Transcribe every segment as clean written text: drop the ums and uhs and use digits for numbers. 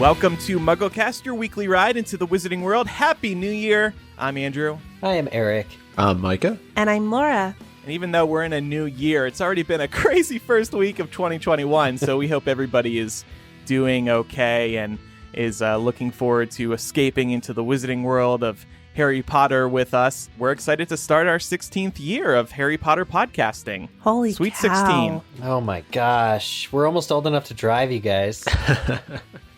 Welcome to MuggleCast, your weekly ride into the Wizarding World. Happy New Year! I'm Andrew. I am Eric. I'm Micah. And I'm Laura. And even though we're in a new year, it's already been a crazy first week of 2021, so we hope everybody is doing okay and is looking forward to escaping into the Wizarding World of Harry Potter with us. We're excited to start our 16th year of Harry Potter podcasting. Holy Sweet cow. 16. Oh my gosh. We're almost old enough to drive, you guys.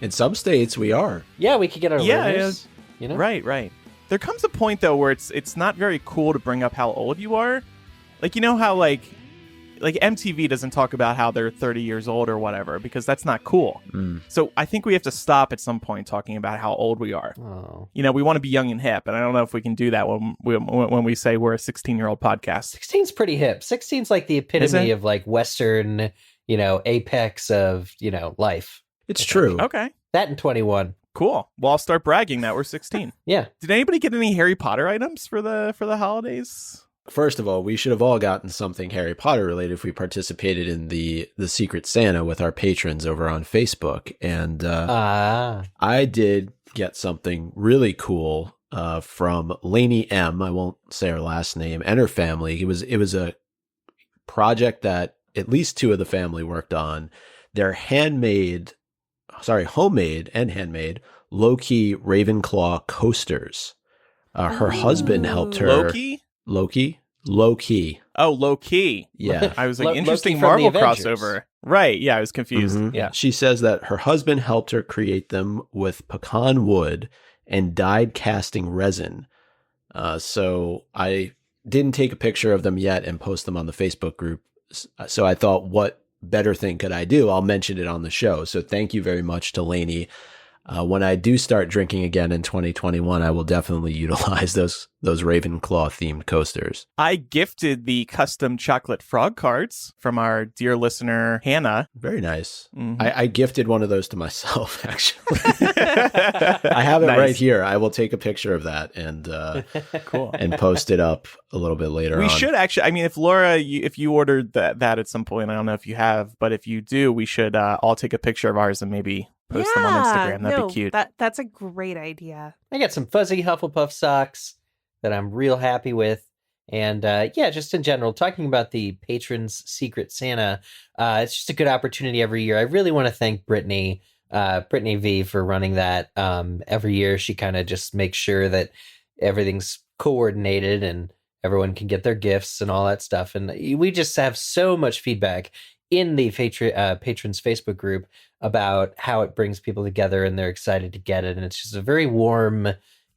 In some states, we are. Yeah, we could get our learners, you know? Right. There comes a point, though, where it's not very cool to bring up how old you are. Like, you know how, like MTV doesn't talk about how they're 30 years old or whatever, because that's not cool. So I think we have to stop at some point talking about how old we are. Oh. You know, we want to be young and hip, and I don't know if we can do that when we say we're a 16-year-old podcast. 16's pretty hip. 16's like the epitome of like Western, apex of, life. It's true. Okay. That and 21. Cool. Well, I'll start bragging that we're 16. Yeah. Did anybody get any Harry Potter items for the holidays? First of all, we should have all gotten something Harry Potter related if we participated in the Secret Santa with our patrons over on Facebook. And I did get something really cool from Lainey M. I won't say her last name, and her family. It was a project that at least two of the family worked on. They're homemade and handmade low-key Ravenclaw coasters. Her husband helped her. Low-key? Low-key. Oh, low-key. Yeah. I was like, interesting Loki from Marvel the Avengers. crossover. Right. Yeah, I was confused. Mm-hmm. Yeah. She says that her husband helped her create them with pecan wood and dyed casting resin. So I didn't take a picture of them yet and post them on the Facebook group. So I thought, what better thing could I do? I'll mention it on the show. So thank you very much to Lainey. When I do start drinking again in 2021, I will definitely utilize those Ravenclaw themed coasters. I gifted the custom chocolate frog cards from our dear listener, Hannah. Very nice. Mm-hmm. I gifted one of those to myself, actually. I have it right here. I will take a picture of that and cool. and post it up a little bit later on. We should actually, I mean, if Laura, if you ordered that at some point, I don't know if you have, but if you do, we should all take a picture of ours and maybe post them on Instagram. That'd be cute. That's a great idea. I got some fuzzy Hufflepuff socks that I'm real happy with. And just in general, talking about the Patrons Secret Santa, it's just a good opportunity every year. I really want to thank Brittany V for running that. Every year, she kind of just makes sure that everything's coordinated and everyone can get their gifts and all that stuff. And we just have so much feedback in the Patrons Facebook group about how it brings people together and they're excited to get it. And it's just a very warm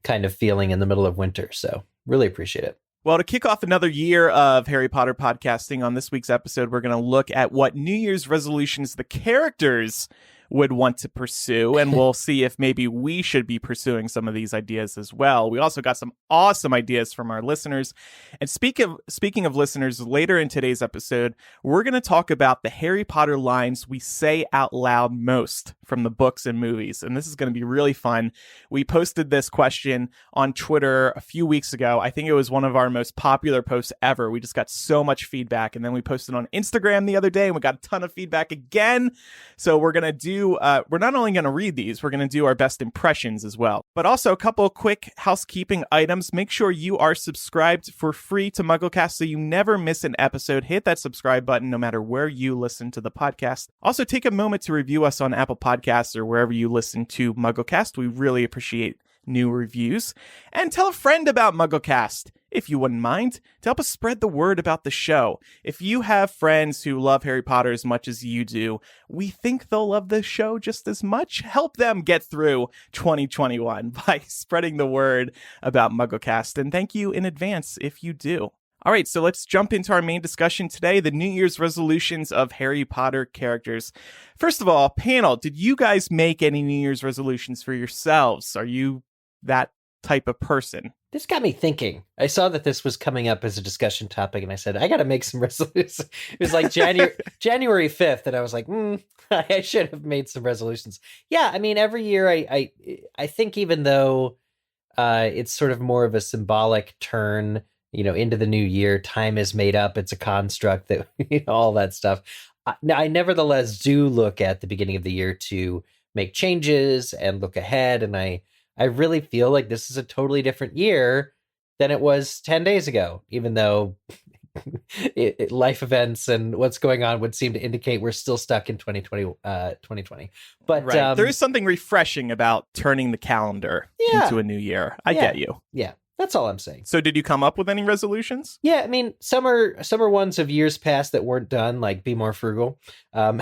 kind of feeling in the middle of winter. So really appreciate it. Well, to kick off another year of Harry Potter podcasting, on this week's episode, we're going to look at what New Year's resolutions the characters would want to pursue, and we'll see if maybe we should be pursuing some of these ideas as well. We also got some awesome ideas from our listeners. And speaking of listeners, later in today's episode, we're going to talk about the Harry Potter lines we say out loud most from the books and movies. And this is going to be really fun. We posted this question on Twitter a few weeks ago. I think it was one of our most popular posts ever. We just got so much feedback. And then we posted on Instagram the other day and we got a ton of feedback again. So we're going to do we're not only going to read these, we're going to do our best impressions as well. But also a couple of quick housekeeping items. Make sure you are subscribed for free to MuggleCast so you never miss an episode. Hit that subscribe button no matter where you listen to the podcast. Also, take a moment to review us on Apple Podcasts or wherever you listen to MuggleCast. We really appreciate new reviews. And tell a friend about MuggleCast, if you wouldn't mind, to help us spread the word about the show. If you have friends who love Harry Potter as much as you do, we think they'll love the show just as much. Help them get through 2021 by spreading the word about MuggleCast. And thank you in advance if you do. All right, so let's jump into our main discussion today, the New Year's resolutions of Harry Potter characters. First of all, panel, did you guys make any New Year's resolutions for yourselves? Are you that type of person? This got me thinking. I saw that this was coming up as a discussion topic, and I said, I got to make some resolutions. It was like January 5th, and I was like, I should have made some resolutions. Yeah, I mean, every year I think even though it's sort of more of a symbolic turn, into the new year, time is made up. It's a construct that, all that stuff. I nevertheless do look at the beginning of the year to make changes and look ahead. And I really feel like this is a totally different year than it was 10 days ago, even though life events and what's going on would seem to indicate we're still stuck in 2020. But right. There is something refreshing about turning the calendar into a new year. I get you. Yeah. That's all I'm saying. So did you come up with any resolutions? Yeah, I mean, summer ones of years past that weren't done, like be more frugal. I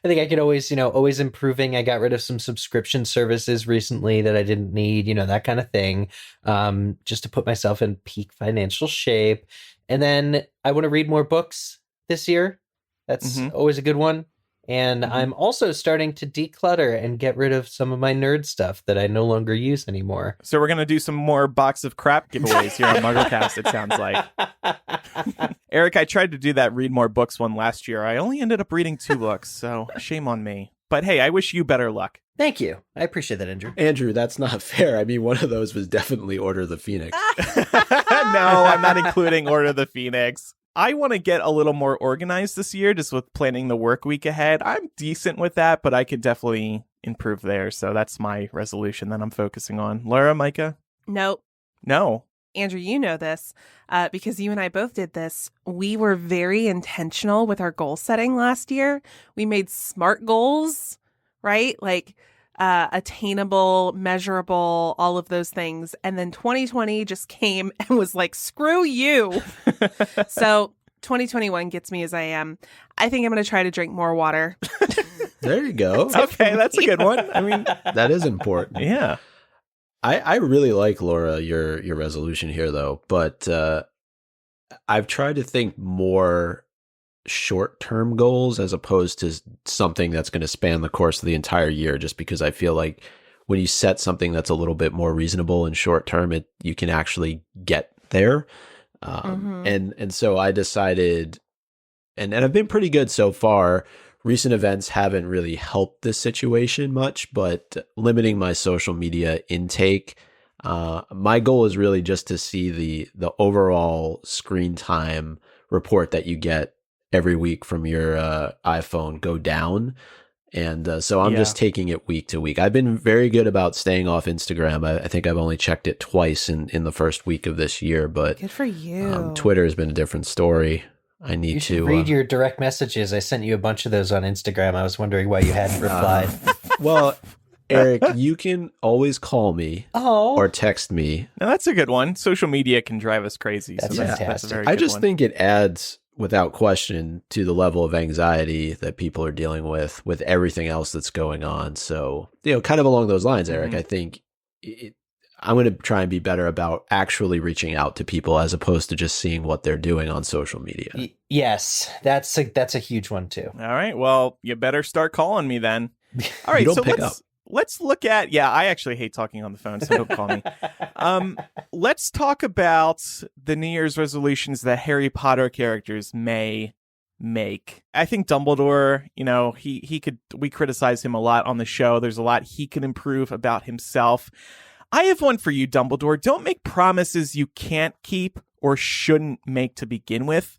think I could always improving. I got rid of some subscription services recently that I didn't need, that kind of thing, just to put myself in peak financial shape. And then I want to read more books this year. That's always a good one. And I'm also starting to declutter and get rid of some of my nerd stuff that I no longer use anymore. So we're going to do some more box of crap giveaways here on MuggleCast, it sounds like. Eric, I tried to do that read more books one last year. I only ended up reading 2 books, so shame on me. But hey, I wish you better luck. Thank you. I appreciate that, Andrew. Andrew, that's not fair. I mean, one of those was definitely Order of the Phoenix. No, I'm not including Order of the Phoenix. I want to get a little more organized this year, just with planning the work week ahead. I'm decent with that, but I could definitely improve there. So that's my resolution that I'm focusing on. Laura, Micah? Nope. No. Andrew, you know this because you and I both did this. We were very intentional with our goal setting last year. We made SMART goals, right? Like attainable, measurable, all of those things. And then 2020 just came and was like, screw you. So 2021 gets me as I am. I think I'm going to try to drink more water. There you go. Okay, that's a good one. I mean, that is important. Yeah. I really like, Laura, your resolution here, though. But I've tried to think more short-term goals as opposed to something that's going to span the course of the entire year, just because I feel like when you set something that's a little bit more reasonable and short-term, you can actually get there. And so I decided, and I've been pretty good so far. Recent events haven't really helped this situation much, but limiting my social media intake, my goal is really just to see the overall screen time report that you get every week from your iPhone go down. And so I'm just taking it week to week. I've been very good about staying off Instagram. I think I've only checked it twice in the first week of this year, but good for you. Twitter has been a different story. I need to read your direct messages. I sent you a bunch of those on Instagram. I was wondering why you hadn't replied. Well, Eric, you can always call me or text me. Now, that's a good one. Social media can drive us crazy. That's fantastic. That's a very I good just one. think it adds, without question, to the level of anxiety that people are dealing with everything else that's going on. So, kind of along those lines, Eric, I think I'm going to try and be better about actually reaching out to people as opposed to just seeing what they're doing on social media. Yes, that's a huge one too. All right. Well, you better start calling me then. All right. You don't so pick up. Let's look at, I actually hate talking on the phone, so don't call me. Let's talk about the New Year's resolutions that Harry Potter characters may make. I think Dumbledore, we criticize him a lot on the show. There's a lot he could improve about himself. I have one for you, Dumbledore. Don't make promises you can't keep or shouldn't make to begin with.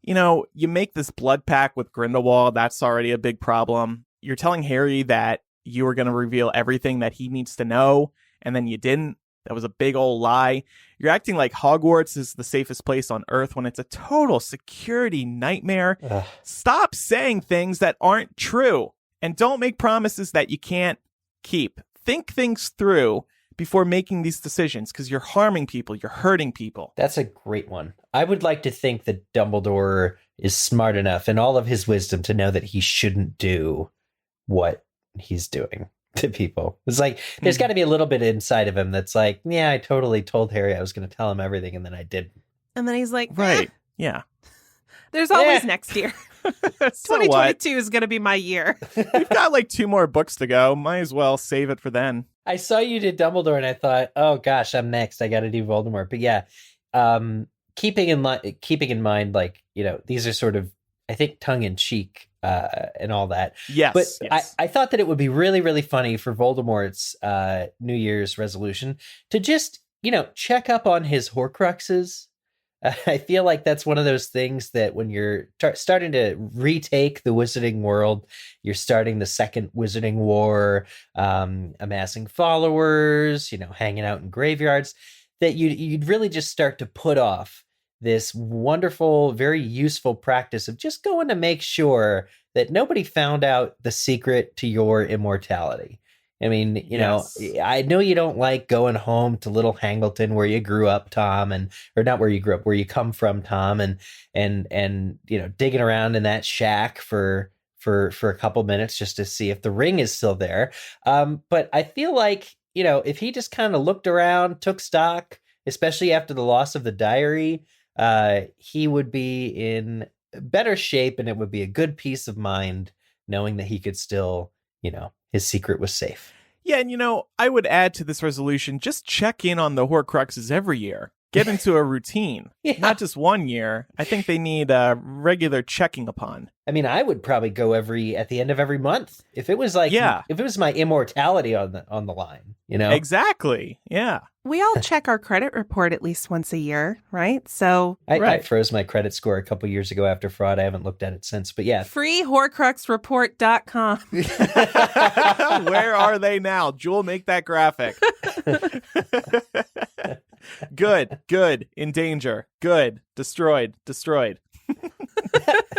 You make this blood pact with Grindelwald. That's already a big problem. You're telling Harry that you were going to reveal everything that he needs to know, and then you didn't. That was a big old lie. You're acting like Hogwarts is the safest place on Earth when it's a total security nightmare. Ugh. Stop saying things that aren't true, and don't make promises that you can't keep. Think things through before making these decisions, because you're harming people, you're hurting people. That's a great one. I would like to think that Dumbledore is smart enough in all of his wisdom to know that he shouldn't do what he's doing to people. It's like, there's got to be a little bit inside of him that's like, yeah, I totally told Harry I was going to tell him everything, and then I didn't. And then he's like, Right. Yeah. There's always next year. So 2022 is going to be my year. We've got like 2 more books to go. Might as well save it for then. I saw you did Dumbledore, and I thought, oh gosh, I'm next. I got to do Voldemort. But yeah, keeping in mind, like, these are sort of, I think, tongue in cheek and all that. Yes. But yes. I thought that it would be really, really funny for Voldemort's New Year's resolution to just, check up on his Horcruxes. I feel like that's one of those things that when you're starting to retake the wizarding world, you're starting the second wizarding war, amassing followers, hanging out in graveyards, that you'd really just start to put off this wonderful, very useful practice of just going to make sure that nobody found out the secret to your immortality. I mean, Yes. I know you don't like going home to Little Hangleton where you grew up, Tom, or not where you grew up, where you come from, Tom, and digging around in that shack for a couple minutes just to see if the ring is still there. But I feel like, if he just kind of looked around, took stock, especially after the loss of the diary, he would be in better shape, and it would be a good peace of mind knowing that he could still, his secret was safe. Yeah, and I would add to this resolution, just check in on the Horcruxes every year. Get into a routine. Yeah. Not just one year. I think they need regular checking upon. I mean, I would probably go at the end of every month. If it was if it was my immortality on the line, Exactly. Yeah. We all check our credit report at least once a year, right? So I froze my credit score a couple years ago after fraud. I haven't looked at it since, but yeah. freehorcruxreport.com. Where are they now? Jewel, make that graphic. Good. In danger. Good. Destroyed.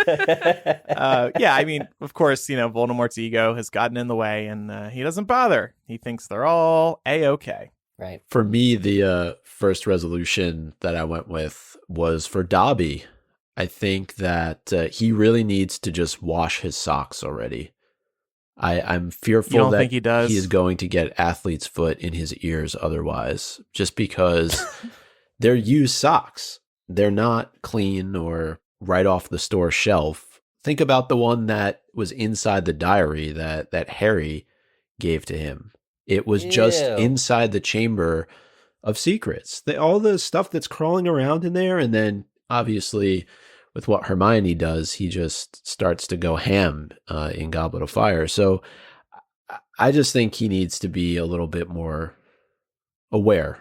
Yeah, I mean, of course, Voldemort's ego has gotten in the way, and he doesn't bother. He thinks they're all A-okay. Right. For me, the first resolution that I went with was for Dobby. I think that he really needs to just wash his socks already. I'm fearful that think he does? He is going to get athlete's foot in his ears otherwise, just because they're used socks. They're not clean or right off the store shelf. Think about the one that was inside the diary that Harry gave to him. It was just inside the Chamber of Secrets. All the stuff that's crawling around in there, and then obviously with what Hermione does, he just starts to go ham in Goblet of Fire. So I just think he needs to be a little bit more aware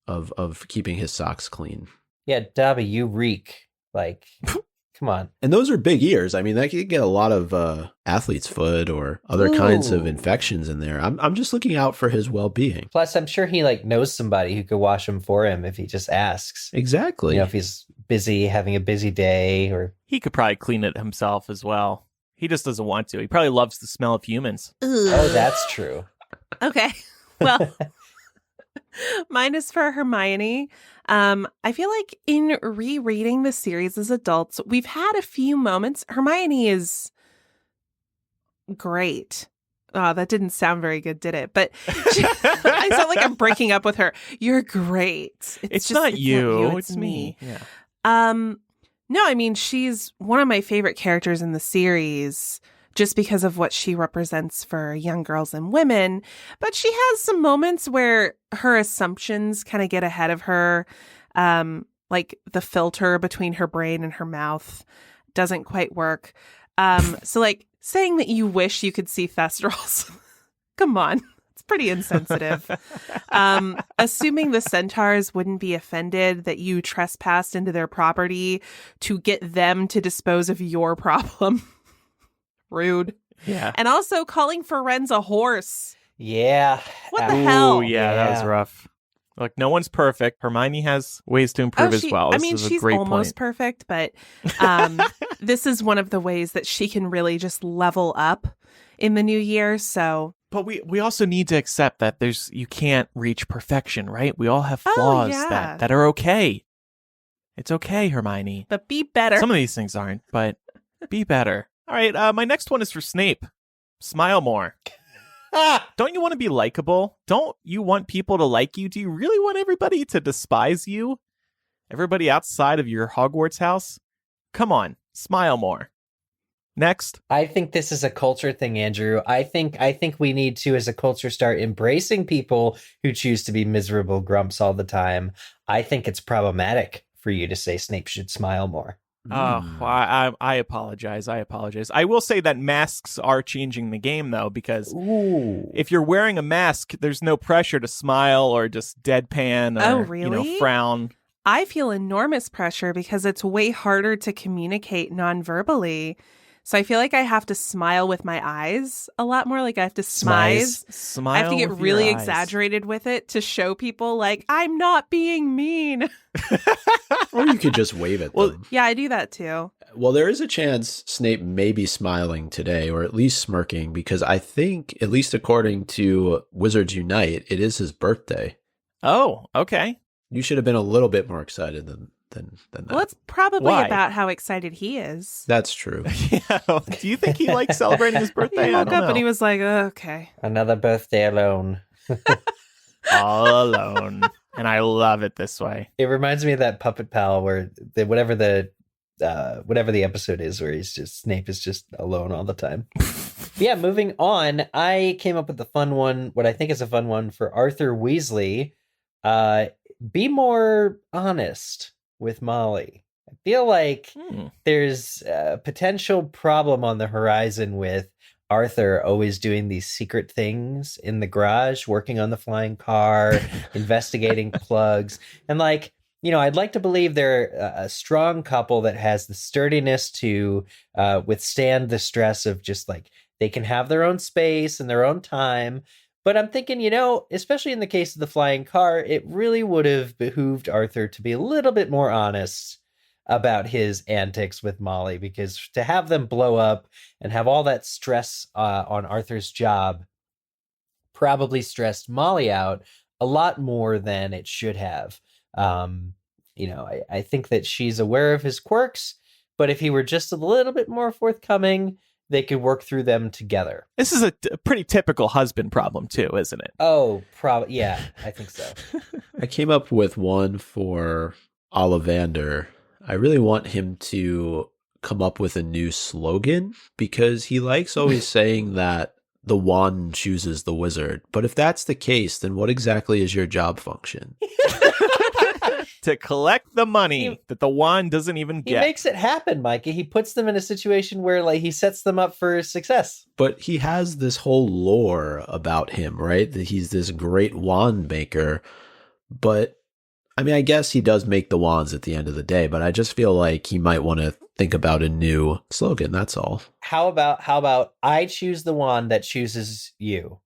of keeping his socks clean. Yeah, Dobby, you reek. Come on. And those are big ears. I mean, that could get a lot of athlete's foot or other kinds of infections in there. I'm just looking out for his well-being. Plus, I'm sure he knows somebody who could wash them for him if he just asks. Exactly. If he's busy, having a busy day, or He could probably clean it himself as well. He just doesn't want to. He probably loves the smell of humans. Oh, that's true. Okay. Well, mine is for Hermione. I feel like in rereading the series as adults, we've had a few moments. Hermione is great. Oh, that didn't sound very good, did it? But I sound like I'm breaking up with her. You're great. It's not you. It's me. Yeah. No, I mean, she's one of my favorite characters in the series just because of what she represents for young girls and women. But she has some moments where her assumptions kind of get ahead of her. Like the filter between her brain and her mouth doesn't quite work. So saying that you wish you could see Thestrals. Come on. It's pretty insensitive. Assuming the centaurs wouldn't be offended that you trespassed into their property to get them to dispose of your problem. Rude. Yeah. And also calling Ferenz a horse. Yeah. What the hell? Yeah, that was rough. Look, no one's perfect. Hermione has ways to improve as well. She's almost perfect, but this is one of the ways that she can really just level up in the new year. So, but we also need to accept that you can't reach perfection, right? We all have flaws that are okay. It's okay, Hermione. But be better. Some of these things aren't, but be better. All right, my next one is for Snape. Smile more. Don't you want to be likable? Don't you want people to like you? Do you really want everybody to despise you? Everybody outside of your Hogwarts house? Come on, smile more. Next. I think this is a culture thing, Andrew. I think we need to, as a culture, start embracing people who choose to be miserable grumps all the time. I think it's problematic for you to say Snape should smile more. Oh, well, I apologize. I will say that masks are changing the game, though, because if you're wearing a mask, there's no pressure to smile or just deadpan or, really? Frown. I feel enormous pressure because it's way harder to communicate non-verbally. So I feel like I have to smile with my eyes a lot more. Like I have to smize. Smile. I have to get with really your eyes. exaggerated with it to show people like I'm not being mean. Or you could just wave at them. Yeah, I do that too. Well, there is a chance Snape may be smiling today, or at least smirking, because I think, at least according to Wizards Unite, it is his birthday. Oh, okay. You should have been a little bit more excited than that. Well, it's probably Why? about how excited he is. That's true. Yeah. Do you think he likes celebrating his birthday? He I woke don't up know. and he was like, okay. Another birthday alone. all alone, and I love it this way. It reminds me of that Puppet Pal where whatever the episode is where Snape is just alone all the time. Yeah, moving on, I came up with what I think is a fun one for Arthur Weasley. Be more honest with Molly. I feel like there's a potential problem on the horizon with Arthur always doing these secret things in the garage, working on the flying car, investigating plugs. And I'd like to believe they're a strong couple that has the sturdiness to withstand the stress of just they can have their own space and their own time. But I'm thinking, especially in the case of the flying car, it really would have behooved Arthur to be a little bit more honest about his antics with Molly, because to have them blow up and have all that stress on Arthur's job probably stressed Molly out a lot more than it should have. I think that she's aware of his quirks, but if he were just a little bit more forthcoming, they could work through them together. This is a pretty typical husband problem too, isn't it? Oh, probably. Yeah, I think so. I came up with one for Ollivander. I really want him to come up with a new slogan, because he likes always saying that the wand chooses the wizard. But if that's the case, then what exactly is your job function? To collect the money that the wand doesn't even He get. makes it happen, Micah. He puts them in a situation where he sets them up for success. But he has this whole lore about him, right? That he's this great wand maker. But I guess he does make the wands at the end of the day, but I just feel like he might want to think about a new slogan. That's all. How about I choose the wand that chooses you?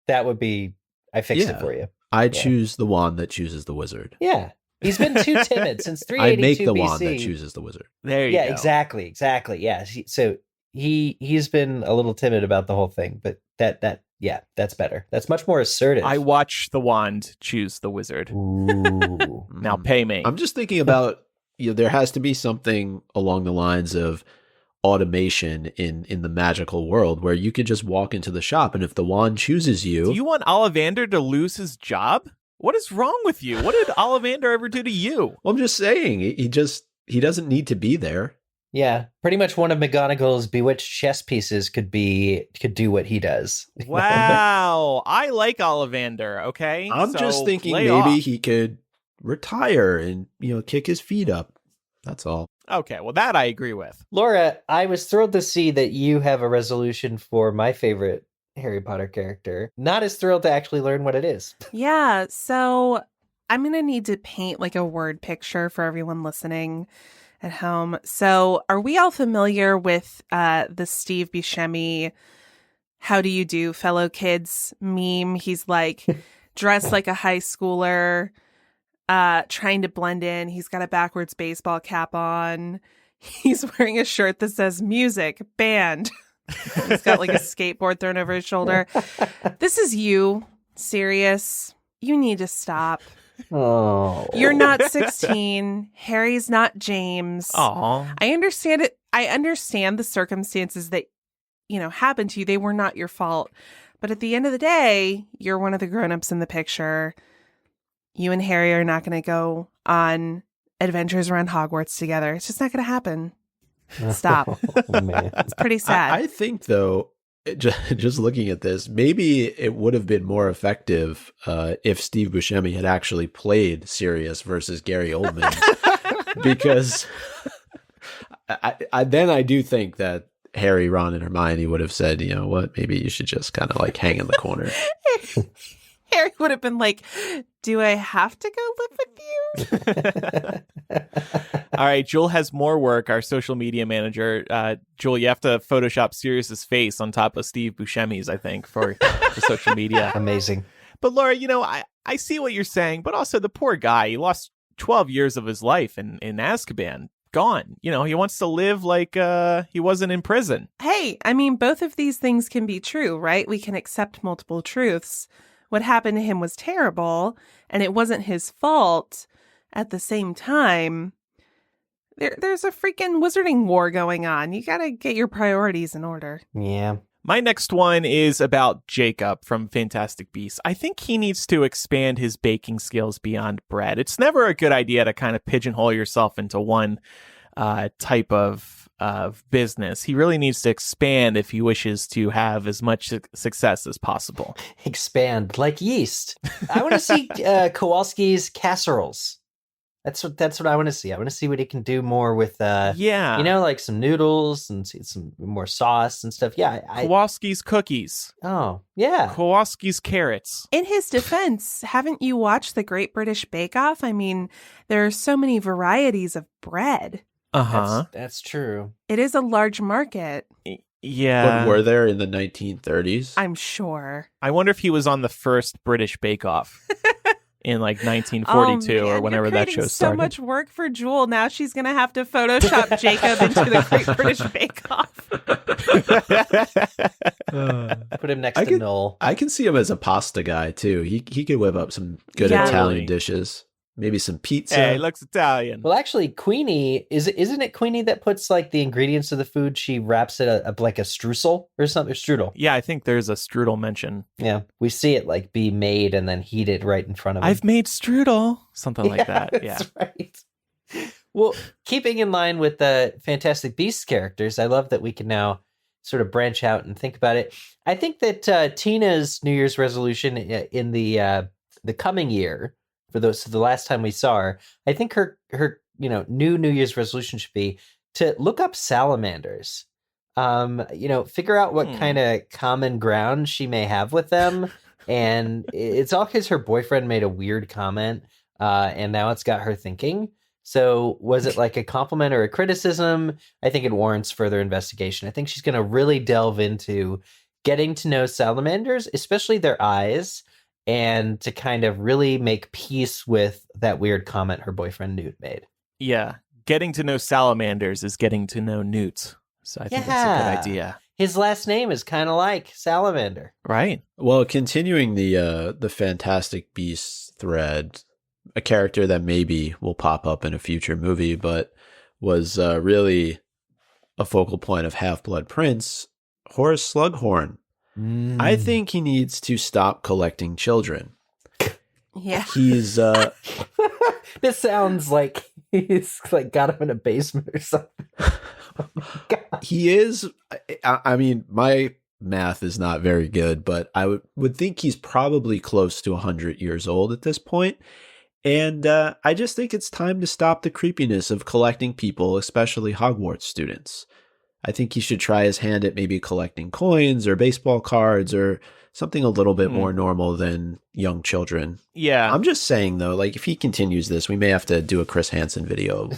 That would be, I fixed it for you. I choose the wand that chooses the wizard. Yeah. He's been too timid since I 382 make the BC. wand that chooses the wizard. There you go. Exactly. Yeah. So he's been a little timid about the whole thing, but that's better. That's much more assertive. I watch the wand choose the wizard. Ooh. Now pay me. I'm just thinking about, there has to be something along the lines of automation in the magical world where you could just walk into the shop, and if the wand chooses you... Do you want Ollivander to lose his job? What is wrong with you? What did Ollivander ever do to you? Well, I'm just saying, he doesn't need to be there. Yeah, pretty much one of McGonagall's bewitched chess pieces could do what he does. Wow. I like Ollivander, okay? I'm So just thinking lay maybe off. he could retire and, kick his feet up. That's all. Okay, well, that I agree with. Laura, I was thrilled to see that you have a resolution for my favorite Harry Potter character. Not as thrilled to actually learn what it is. Yeah, so I'm going to need to paint a word picture for everyone listening at home. So are we all familiar with the Steve Buscemi, how do you do, fellow kids meme? He's dressed like a high schooler, trying to blend in. He's got a backwards baseball cap on. He's wearing a shirt that says music, band. He's got a skateboard thrown over his shoulder. This is you, Sirius. You need to stop. Oh. You're not 16. Harry's not James. Aw. I understand it. I understand the circumstances that, happened to you. They were not your fault. But at the end of the day, you're one of the grown-ups in the picture. You and Harry are not going to go on adventures around Hogwarts together. It's just not going to happen. Stop. Oh, man. It's pretty sad. I think, though, just looking at this, maybe it would have been more effective if Steve Buscemi had actually played Sirius versus Gary Oldman, because I do think that Harry, Ron, and Hermione would have said, you know what, maybe you should just kind of hang in the corner. Harry would have been like, do I have to go live with you? All right, Jewel has more work, our social media manager. Jewel, you have to Photoshop Sirius's face on top of Steve Buscemi's, I think, for social media. Amazing. But Laura, I see what you're saying, but also the poor guy, he lost 12 years of his life in Azkaban. Gone. He wants to live like he wasn't in prison. Hey, I mean, both of these things can be true, right? We can accept multiple truths. What happened to him was terrible, and it wasn't his fault. At the same time, there's a freaking wizarding war going on. You gotta get your priorities in order. Yeah. My next one is about Jacob from Fantastic Beasts. I think he needs to expand his baking skills beyond bread. It's never a good idea to kind of pigeonhole yourself into one type of business. He really needs to expand if he wishes to have as much success as possible. Expand like yeast. I want to see Kowalski's casseroles. That's what I want to see. I want to see what he can do more with, like some noodles and some more sauce and stuff. Yeah. Kowalski's cookies. Oh, yeah. Kowalski's carrots. In his defense, haven't you watched the Great British Bake Off? I mean, there are so many varieties of bread. Uh-huh. That's true. It is a large market. Yeah. But were there in the 1930s? I'm sure. I wonder if he was on the first British Bake Off. In like 1942 or whenever that show started. So much work for Jewel. Now she's going to have to Photoshop Jacob into the Great British Bake Off. Put him next to Noel. I can see him as a pasta guy too. He could whip up some good Italian dishes. Maybe some pizza. Hey, looks Italian. Well, actually, Queenie, isn't it Queenie that puts like the ingredients of the food? She wraps it like a streusel or something, strudel. Yeah, I think there's a strudel mention. Yeah, we see it like be made and then heated right in front of him. I've made strudel. Something like that. Yeah, that's right. Well, keeping in line with the Fantastic Beasts characters, I love that we can now sort of branch out and think about it. I think that Tina's New Year's resolution in the coming year, for the last time we saw her, I think her New Year's resolution should be to look up salamanders. Figure out what kind of common ground she may have with them. And it's all because her boyfriend made a weird comment, and now it's got her thinking. So was it like a compliment or a criticism? I think it warrants further investigation. I think she's going to really delve into getting to know salamanders, especially their eyes, and to kind of really make peace with that weird comment her boyfriend Newt made. Yeah. Getting to know salamanders is getting to know Newt. So I think that's a good idea. His last name is kind of like Salamander. Right. Well, continuing the Fantastic Beasts thread, a character that maybe will pop up in a future movie, but was really a focal point of Half-Blood Prince, Horace Slughorn. I think he needs to stop collecting children. Yeah. He's this sounds like he's like got him in a basement or something. He is. I mean, my math is not very good, but I would think he's probably close to 100 years old at this point. And I just think it's time to stop the creepiness of collecting people, especially Hogwarts students. I think he should try his hand at maybe collecting coins or baseball cards or something a little bit more normal than young children. Yeah. I'm just saying, though, like, if he continues this, we may have to do a Chris Hansen video.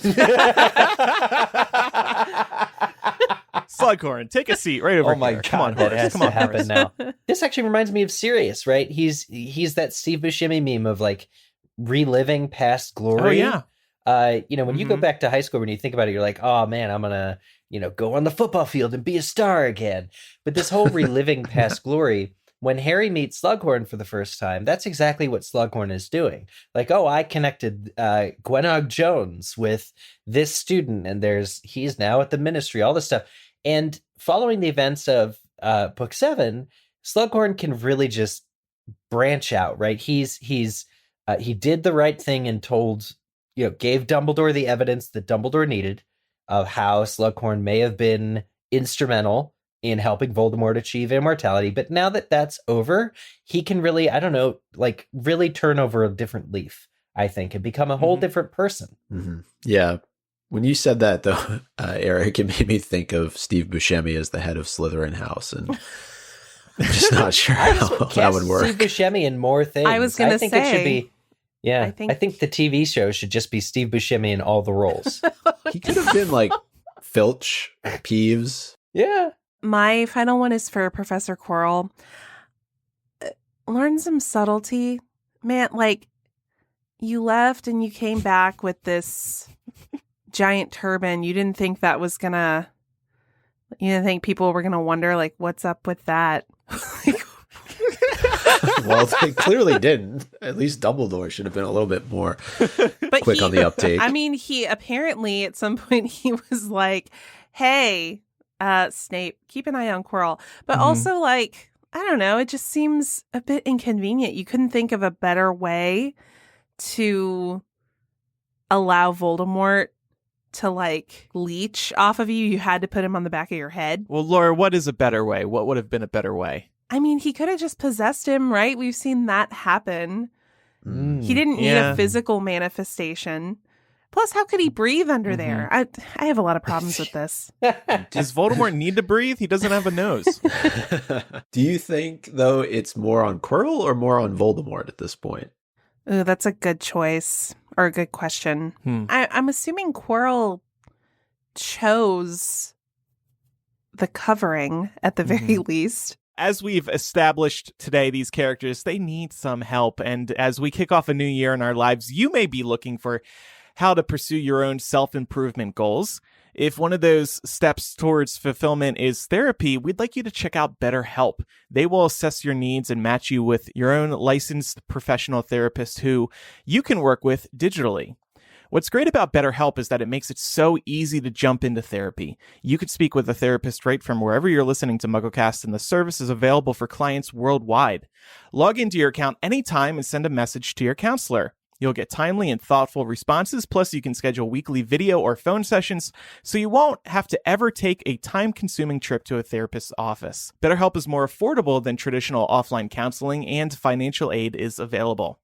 Slughorn, take a seat right over here. Oh my God, come on, that Horace. has Come to on, happen Horace. now. This actually reminds me of Sirius, right? He's that Steve Buscemi meme of like reliving past glory. Oh, yeah. When you go back to high school, when you think about it, you're like, oh man, I'm gonna, go on the football field and be a star again. But this whole reliving past glory, when Harry meets Slughorn for the first time, that's exactly what Slughorn is doing. Like, oh, I connected Gwenog Jones with this student, and he's now at the ministry, all this stuff. And following the events of Book 7, Slughorn can really just branch out, right? He did the right thing and gave Dumbledore the evidence that Dumbledore needed of how Slughorn may have been instrumental in helping Voldemort achieve immortality. But now that that's over, he can really, really turn over a different leaf, I think, and become a whole different person. Mm-hmm. Yeah. When you said that, though, Eric, it made me think of Steve Buscemi as the head of Slytherin House. And I'm just not sure how that would work. Steve Buscemi in more things. I was going to think say. it should be. Yeah, I think the TV show should just be Steve Buscemi in all the roles. He could have been like Filch, Peeves. Yeah. My final one is for Professor Quirrell. Learn some subtlety. Man, like, you left and you came back with this giant turban. You didn't think that was gonna... You didn't think people were gonna wonder, like, what's up with that? Well, they clearly didn't. At least Dumbledore should have been a little bit more quick on the uptake. I mean, he apparently at some point he was like, hey, Snape, keep an eye on Quirrell. But also, like, I don't know, it just seems a bit inconvenient. You couldn't think of a better way to allow Voldemort to, like, leech off of you. You had to put him on the back of your head. Well, Laura, what is a better way? What would have been a better way? I mean, he could have just possessed him, right? We've seen that happen. He didn't need a physical manifestation. Plus, how could he breathe under there? I have a lot of problems with this. Does Voldemort need to breathe? He doesn't have a nose. Do you think, though, it's more on Quirrell or more on Voldemort at this point? Ooh, that's a good choice or a good question. I'm assuming Quirrell chose the covering at the very least. As we've established today, these characters, they need some help. And as we kick off a new year in our lives, you may be looking for how to pursue your own self-improvement goals. If one of those steps towards fulfillment is therapy, we'd like you to check out BetterHelp. They will assess your needs and match you with your own licensed professional therapist who you can work with digitally. What's great about BetterHelp is that it makes it so easy to jump into therapy. You could speak with a therapist right from wherever you're listening to MuggleCast, and the service is available for clients worldwide. Log into your account anytime and send a message to your counselor. You'll get timely and thoughtful responses, plus you can schedule weekly video or phone sessions, so you won't have to ever take a time-consuming trip to a therapist's office. BetterHelp is more affordable than traditional offline counseling, and financial aid is available.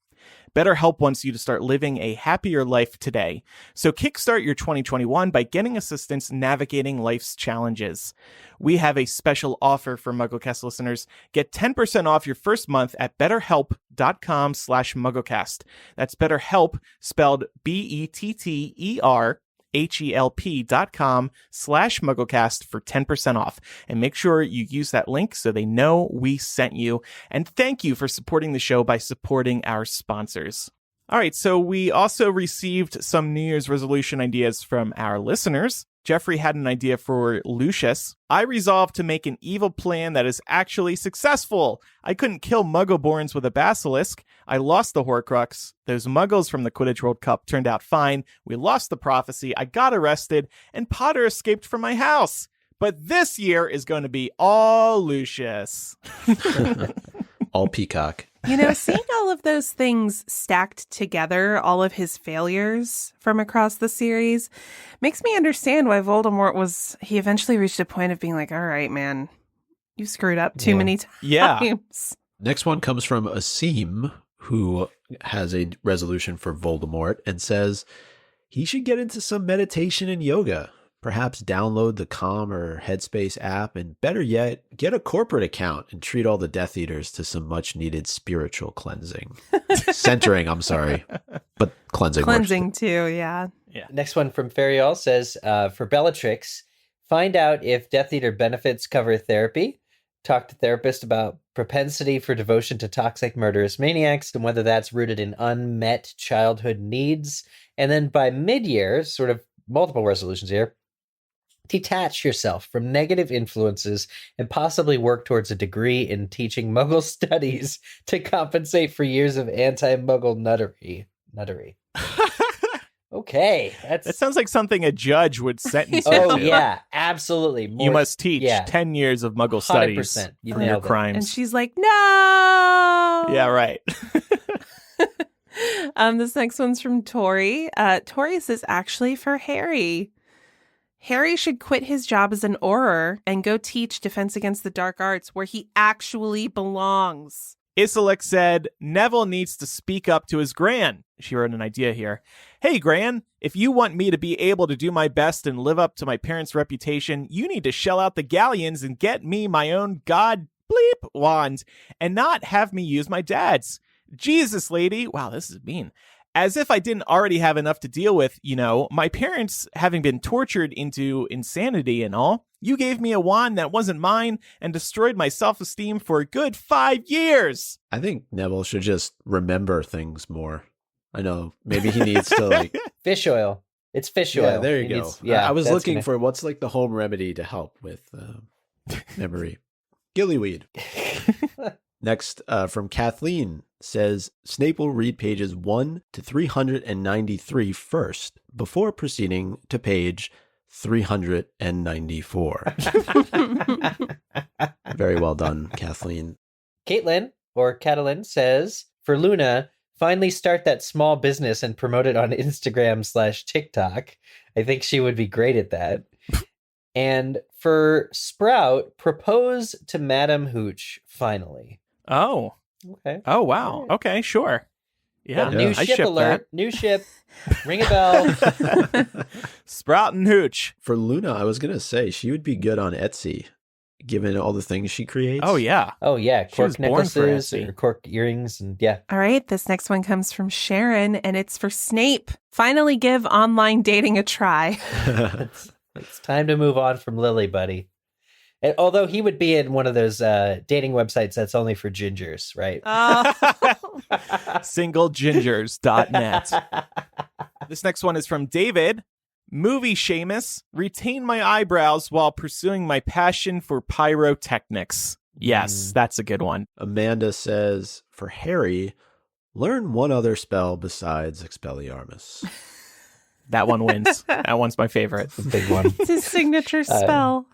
BetterHelp wants you to start living a happier life today. So kickstart your 2021 by getting assistance navigating life's challenges. We have a special offer for MuggleCast listeners. Get 10% off your first month at betterhelp.com/MuggleCast. That's BetterHelp, spelled BetterHelp.com/MuggleCast for 10% off. And make sure you use that link so they know we sent you. And thank you for supporting the show by supporting our sponsors. All right, so we also received some New Year's resolution ideas from our listeners. Jeffrey had an idea for Lucius. I resolved to make an evil plan that is actually successful. I couldn't kill Muggleborns with a basilisk. I lost the Horcrux. Those Muggles from the Quidditch World Cup turned out fine. We lost the prophecy. I got arrested, and Potter escaped from my house. But this year is going to be all Lucius. All Peacock. You know, seeing all of those things stacked together, all of his failures from across the series, makes me understand why Voldemort he eventually reached a point of being like, all right, man, you screwed up too many times. Yeah. Next one comes from Asim, who has a resolution for Voldemort and says he should get into some meditation and yoga. Perhaps download the Calm or Headspace app, and better yet, get a corporate account and treat all the Death Eaters to some much-needed spiritual cleansing. Centering, I'm sorry, but cleansing. Cleansing too, yeah. Next one from Ferial says, for Bellatrix, find out if Death Eater benefits cover therapy. Talk to therapist about propensity for devotion to toxic murderous maniacs and whether that's rooted in unmet childhood needs. And then by mid-year, sort of multiple resolutions here, detach yourself from negative influences and possibly work towards a degree in teaching Muggle studies to compensate for years of anti-Muggle nuttery. Okay. That sounds like something a judge would sentence you Oh, to. yeah, absolutely. You must teach 10 years of Muggle studies 100%. You for your nailed it. crimes. And she's like, no! Yeah, right. This next one's from Tori. Tori says, actually, for Harry. Harry should quit his job as an Auror and go teach Defense Against the Dark Arts where he actually belongs. Isalek said, Neville needs to speak up to his Gran. She wrote an idea here. Hey, Gran, if you want me to be able to do my best and live up to my parents' reputation, you need to shell out the galleons and get me my own bleep wand and not have me use my dad's. Jesus, lady. Wow, this is mean. As if I didn't already have enough to deal with, my parents having been tortured into insanity and all. You gave me a wand that wasn't mine and destroyed my self-esteem for a good 5 years. I think Neville should just remember things more. I know. Maybe he needs to fish oil. It's fish oil. Yeah, there you go. I was looking for what's the home remedy to help with memory. Gillyweed. Next, from Kathleen, says Snape will read pages 1 to 393 first before proceeding to page 394. Very well done, Kathleen. Caitlin, or Catalin, says, for Luna, finally start that small business and promote it on Instagram/TikTok. I think she would be great at that. And for Sprout, propose to Madame Hooch, finally. Oh. Okay. Oh, wow. Right. Okay, sure. Yeah. New ship alert. That. New ship. Ring a bell. Sprout and Hooch. For Luna, I was going to say she would be good on Etsy, given all the things she creates. Oh, yeah. Cork necklaces or cork earrings. And yeah. All right. This next one comes from Sharon, and it's for Snape. Finally give online dating a try. It's time to move on from Lily, buddy. And although he would be in one of those dating websites that's only for gingers, right? Singlegingers.net. This next one is from David. Movie Seamus. Retain my eyebrows while pursuing my passion for pyrotechnics. Yes, that's a good one. Amanda says, for Harry, learn one other spell besides Expelliarmus. That one wins. That one's my favorite. The big one. It's his signature spell.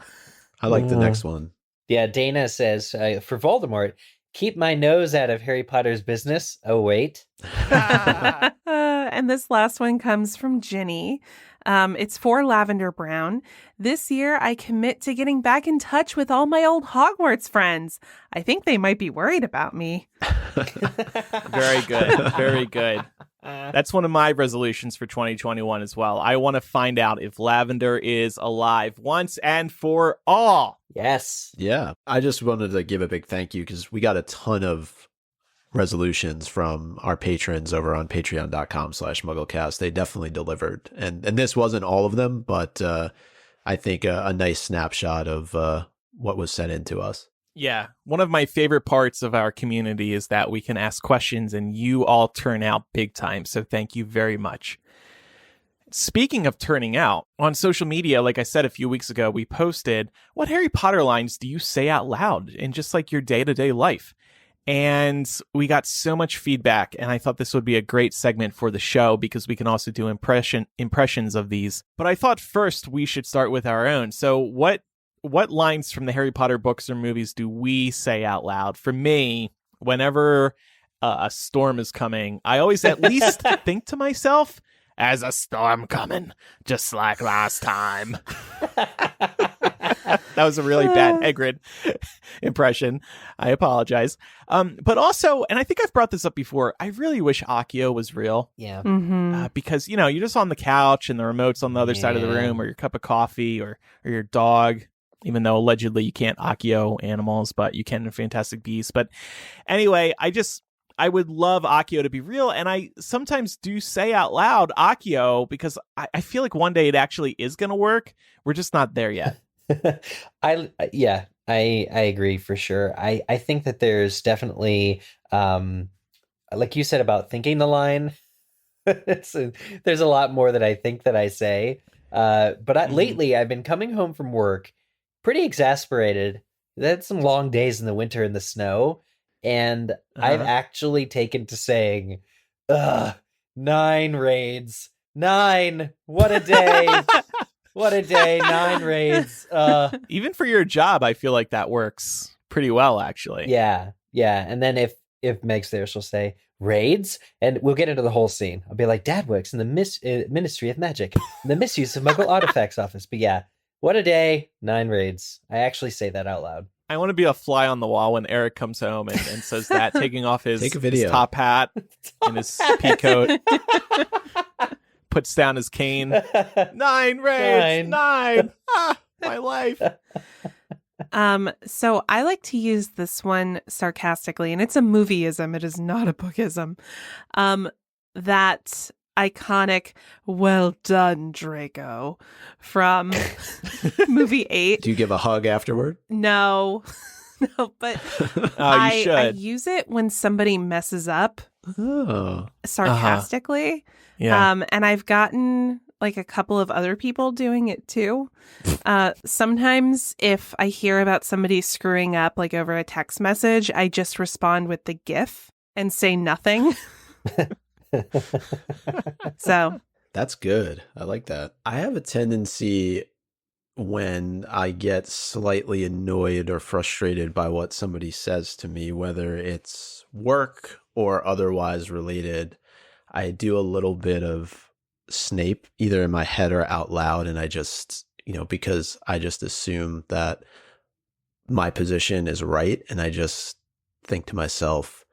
I like the next one. Yeah, Dana says, for Voldemort, keep my nose out of Harry Potter's business. Oh, wait. And this last one comes from Ginny. It's for Lavender Brown. This year, I commit to getting back in touch with all my old Hogwarts friends. I think they might be worried about me. Very good. Very good. That's one of my resolutions for 2021 as well. I want to find out if Lavender is alive once and for all. Yes. Yeah. I just wanted to give a big thank you because we got a ton of resolutions from our patrons over on patreon.com/MuggleCast. They definitely delivered. And this wasn't all of them, but I think a nice snapshot of what was sent in to us. Yeah. One of my favorite parts of our community is that we can ask questions and you all turn out big time. So thank you very much. Speaking of turning out, on social media, like I said a few weeks ago, we posted, what Harry Potter lines do you say out loud in just like your day-to-day life? And we got so much feedback, and I thought this would be a great segment for the show because we can also do impressions of these. But I thought first we should start with our own. So what lines from the Harry Potter books or movies do we say out loud? For me, whenever a storm is coming, I always at least think to myself, as a storm coming, just like last time. That was a really bad Hagrid impression. I apologize. But also, and I think I've brought this up before, I really wish Accio was real. Yeah. Because, you're just on the couch and the remote's on the other side of the room, or your cup of coffee or your dog, even though allegedly you can't Accio animals, but you can in Fantastic Beasts. But anyway, I would love Accio to be real, and I sometimes do say out loud Accio because I feel like one day it actually is going to work. We're just not there yet. I agree for sure. I think that there's definitely, like you said about thinking the line, there's a lot more that I think that I say. But lately I've been coming home from work pretty exasperated. I had some long days in the winter in the snow. And I've actually taken to saying, 9 raids. 9. What a day. What a day. 9 raids. Even for your job, I feel like that works pretty well, actually. Yeah. Yeah. And then if Meg's there, she'll say, raids? And we'll get into the whole scene. I'll be like, Dad works in the Ministry of Magic, the Misuse of Muggle Artifacts office. But yeah, what a day. 9 raids. I actually say that out loud. I want to be a fly on the wall when Eric comes home and says that, taking off his top hat and his pea coat, puts down his cane. 9 raids, 9. My life. So I like to use this one sarcastically, and it's a movieism. It is not a bookism. That iconic "Well done, Draco" from movie 8. Do you give a hug afterward? No, no, but You should. I use it when somebody messes up sarcastically. Yeah. And I've gotten like a couple of other people doing it too. Sometimes if I hear about somebody screwing up like over a text message, I just respond with the GIF and say nothing. So That's good. I like that. I have a tendency when I get slightly annoyed or frustrated by what somebody says to me, whether it's work or otherwise related, I do a little bit of Snape either in my head or out loud. And I just, because I just assume that my position is right. And I just think to myself,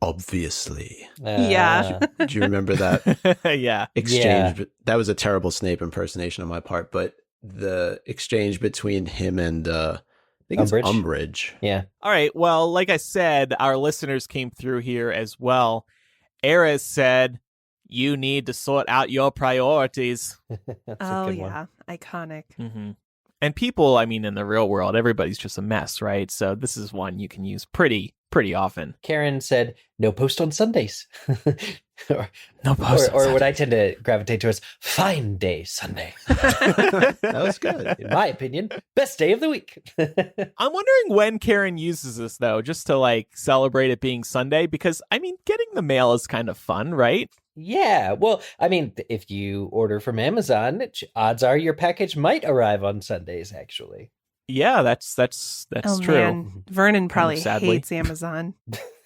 obviously. Yeah. Do you remember that Yeah. exchange? That was a terrible Snape impersonation on my part, but the exchange between him and I think it's Umbridge. Yeah. All right. Well, like I said, our listeners came through here as well. Erez said, "You need to sort out your priorities." That's oh a good yeah, one. iconic. Mm-hmm. And people, I mean, in the real world, everybody's just a mess, right? So this is one you can use pretty often. Karen said, "No post on Sundays." No post. Or what I tend to gravitate towards, fine day Sunday. That was good. In my opinion, best day of the week. I'm wondering when Karen uses this, though, just to like celebrate it being Sunday, because I mean, getting the mail is kind of fun, right? Yeah, well, I mean, if you order from Amazon, odds are your package might arrive on Sundays, actually. Yeah, that's Oh true. man, Vernon probably sadly. hates Amazon.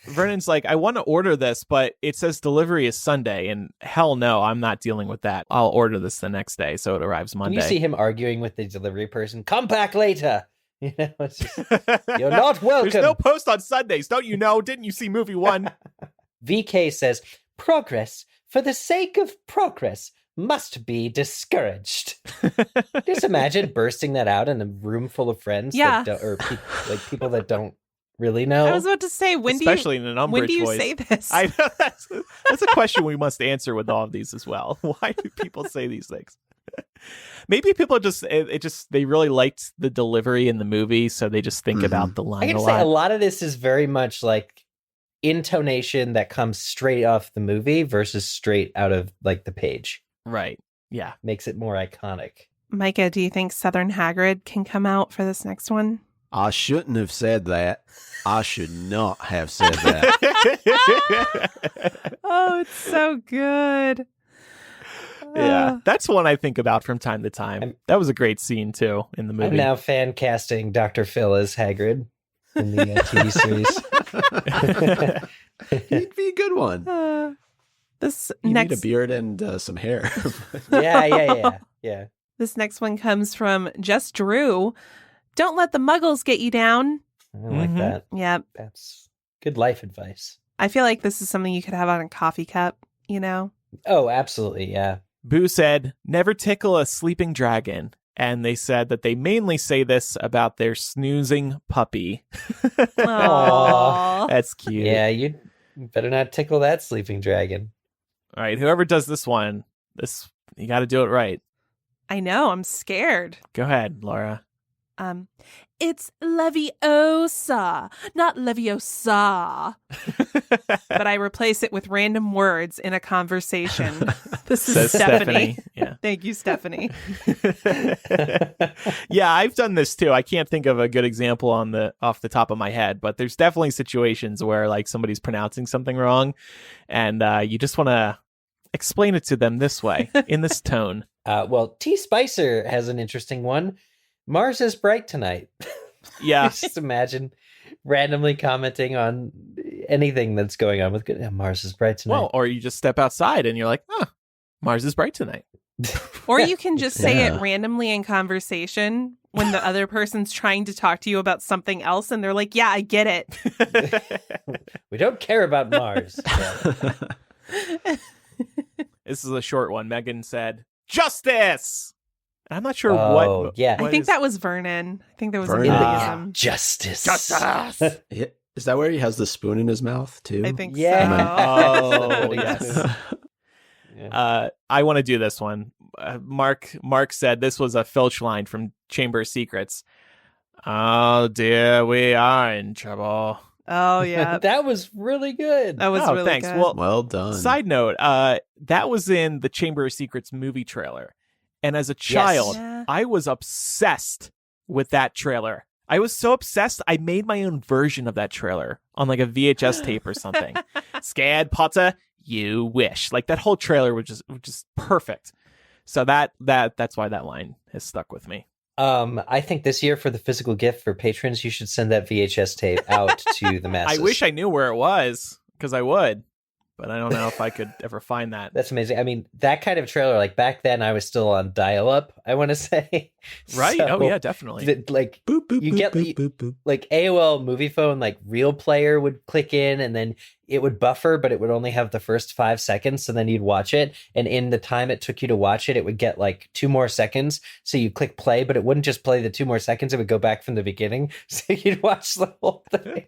Vernon's like, I want to order this, but it says delivery is Sunday, and hell no, I'm not dealing with that. I'll order this the next day, so it arrives Monday. You see him arguing with the delivery person, "Come back later." It's just, "You're not welcome." There's no post on Sundays, don't you know? Didn't you see movie 1? VK says, "Progress, for the sake of progress, must be discouraged." Just imagine bursting that out in a room full of friends, Yeah. people that don't really know. I was about to say, Especially in an Umbridge when do you voice. say this? I know that's a question we must answer with all of these as well. Why do people say these things? Maybe people they really liked the delivery in the movie, so they just think about the line I a gotta lot. say, a lot of this is very much like intonation that comes straight off the movie versus straight out of like the page. Right. Yeah. Makes it more iconic. Micah, do you think Southern Hagrid can come out for this next one? I shouldn't have said that. I should not have said that. Oh, it's so good. Yeah, that's one I think about from time to time. That was a great scene too in the movie. I'm now fan casting Dr. Phil as Hagrid in the TV series. He'd be a good one. This You next need a beard and some hair. Yeah. This next one comes from Just Drew. Don't let the muggles get you down. I like that. Yeah. That's good life advice. I feel like this is something you could have on a coffee cup, you know? Oh, absolutely. Yeah. Boo said, "Never tickle a sleeping dragon." And they said that they mainly say this about their snoozing puppy. Aww. That's cute. Yeah, you better not tickle that sleeping dragon. All right, whoever does this one, you got to do it right. I know, I'm scared. Go ahead, Laura. It's Leviosa, not Leviosa. But I replace it with random words in a conversation. This is Says Stephanie. Yeah. Thank you, Stephanie. Yeah, I've done this too. I can't think of a good example off the top of my head, but there's definitely situations where like somebody's pronouncing something wrong, and you just want to explain it to them this way, in this tone. Well, T. Spicer has an interesting one. "Mars is bright tonight." Yeah. Just imagine randomly commenting on anything that's going on with Mars is bright tonight. Well, or you just step outside and you're like, Mars is bright tonight. Or you can just say Yeah. it randomly in conversation when the other person's trying to talk to you about something else and they're like, yeah, I get it. We don't care about Mars. So. This is a short one. Megan said, "Justice!" I'm not sure what. Yeah. I think that was Vernon. I think there was Vernon. an Justice. Is that where he has the spoon in his mouth too? I think Yeah. so. Oh, yes. I want to do this one. Mark said this was a Filch line from Chamber of Secrets. Oh dear, we are in trouble. Oh yeah, That was really good. that was really thanks. good. Well done. Side note, that was in the Chamber of Secrets movie trailer. And as a child, Yeah. I was obsessed with that trailer. I was so obsessed, I made my own version of that trailer on like a VHS tape or something. Scared Potter, you wish. Like that whole trailer was just perfect. So that's why that line has stuck with me. I think this year for the physical gift for patrons, you should send that VHS tape out to the masses. I wish I knew where it was, because I would, but I don't know if I could ever find that. That's amazing. I mean, that kind of trailer, like back then I was still on dial-up, I want to say. Right? So, Oh, yeah, definitely. Like, Boop, boop, you boop, get boop, boop, boop. like AOL movie phone, like Real Player would click in and then it would buffer, but it would only have the first 5 seconds. So then you'd watch it. And in the time it took you to watch it, it would get like 2 more seconds. So you click play, but it wouldn't just play the 2 more seconds. It would go back from the beginning. So you'd watch the whole thing.